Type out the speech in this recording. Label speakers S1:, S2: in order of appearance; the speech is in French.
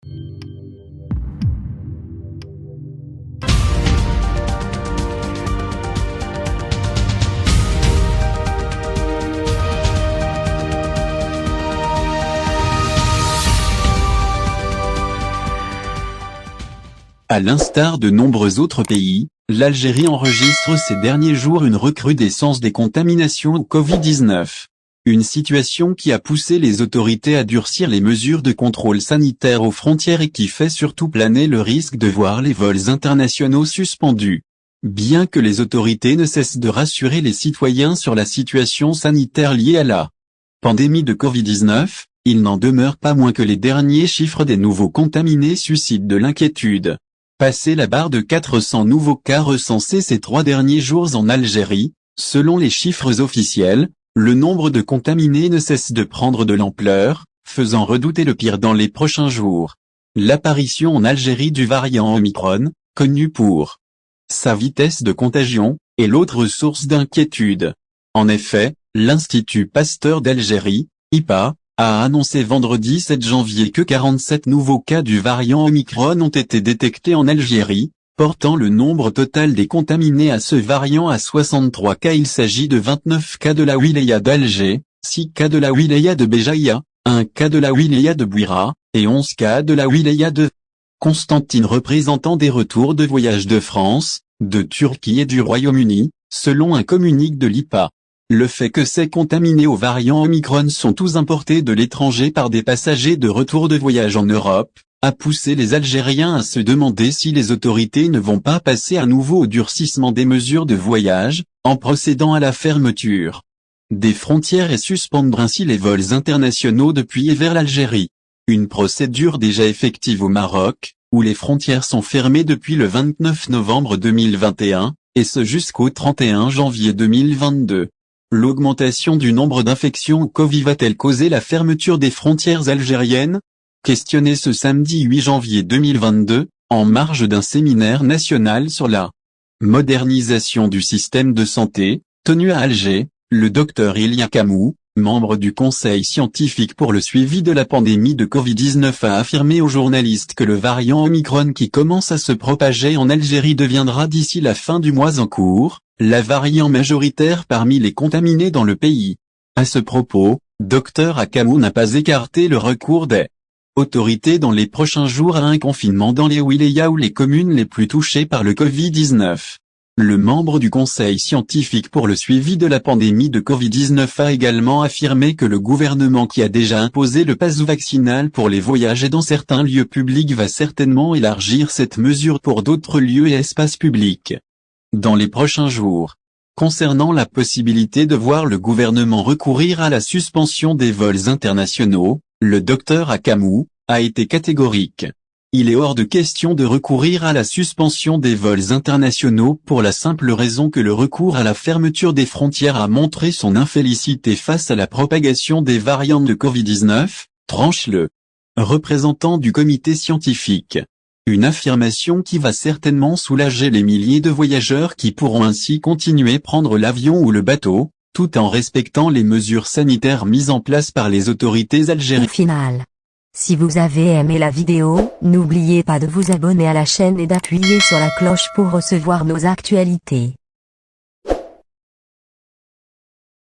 S1: À l'instar de nombreux autres pays, l'Algérie enregistre ces derniers jours une recrudescence des contaminations au Covid-19. Une situation qui a poussé les autorités à durcir les mesures de contrôle sanitaire aux frontières et qui fait surtout planer le risque de voir les vols internationaux suspendus. Bien que les autorités ne cessent de rassurer les citoyens sur la situation sanitaire liée à la pandémie de Covid-19, il n'en demeure pas moins que les derniers chiffres des nouveaux contaminés suscitent de l'inquiétude. Passé la barre de 400 nouveaux cas recensés ces 3 derniers jours en Algérie, selon les chiffres officiels, le nombre de contaminés ne cesse de prendre de l'ampleur, faisant redouter le pire dans les prochains jours. L'apparition en Algérie du variant Omicron, connu pour sa vitesse de contagion, est l'autre source d'inquiétude. En effet, l'Institut Pasteur d'Algérie, IPA, a annoncé vendredi 7 janvier que 47 nouveaux cas du variant Omicron ont été détectés en Algérie, portant le nombre total des contaminés à ce variant à 63 cas. Il s'agit de 29 cas de la wilaya d'Alger, 6 cas de la wilaya de Béjaïa, 1 cas de la wilaya de Bouira, et 11 cas de la wilaya de Constantine, représentant des retours de voyage de France, de Turquie et du Royaume-Uni, selon un communiqué de l'IPA. Le fait que ces contaminés au variant Omicron sont tous importés de l'étranger par des passagers de retour de voyage en Europe, a poussé les Algériens à se demander si les autorités ne vont pas passer à nouveau au durcissement des mesures de voyage, en procédant à la fermeture des frontières et suspendre ainsi les vols internationaux depuis et vers l'Algérie. Une procédure déjà effective au Maroc, où les frontières sont fermées depuis le 29 novembre 2021, et ce jusqu'au 31 janvier 2022. L'augmentation du nombre d'infections au Covid va-t-elle causer la fermeture des frontières algériennes? Questionné ce samedi 8 janvier 2022, en marge d'un séminaire national sur la modernisation du système de santé, tenu à Alger, le docteur Ilia Kamou, membre du Conseil scientifique pour le suivi de la pandémie de Covid-19, a affirmé aux journalistes que le variant Omicron qui commence à se propager en Algérie deviendra d'ici la fin du mois en cours, la variant majoritaire parmi les contaminés dans le pays. À ce propos, Dr Akamou n'a pas écarté le recours des autorités dans les prochains jours à un confinement dans les wilayas ou les communes les plus touchées par le Covid-19. Le membre du Conseil scientifique pour le suivi de la pandémie de Covid-19 a également affirmé que le gouvernement qui a déjà imposé le pass vaccinal pour les voyages et dans certains lieux publics va certainement élargir cette mesure pour d'autres lieux et espaces publics dans les prochains jours. Concernant la possibilité de voir le gouvernement recourir à la suspension des vols internationaux, le docteur Akamou a été catégorique. Il est hors de question de recourir à la suspension des vols internationaux pour la simple raison que le recours à la fermeture des frontières a montré son infélicité face à la propagation des variants de Covid-19, tranche le représentant du comité scientifique. Une affirmation qui va certainement soulager les milliers de voyageurs qui pourront ainsi continuer prendre l'avion ou le bateau, tout en respectant les mesures sanitaires mises en place par les autorités algériennes.
S2: Au final, si vous avez aimé la vidéo, n'oubliez pas de vous abonner à la chaîne et d'appuyer sur la cloche pour recevoir nos actualités.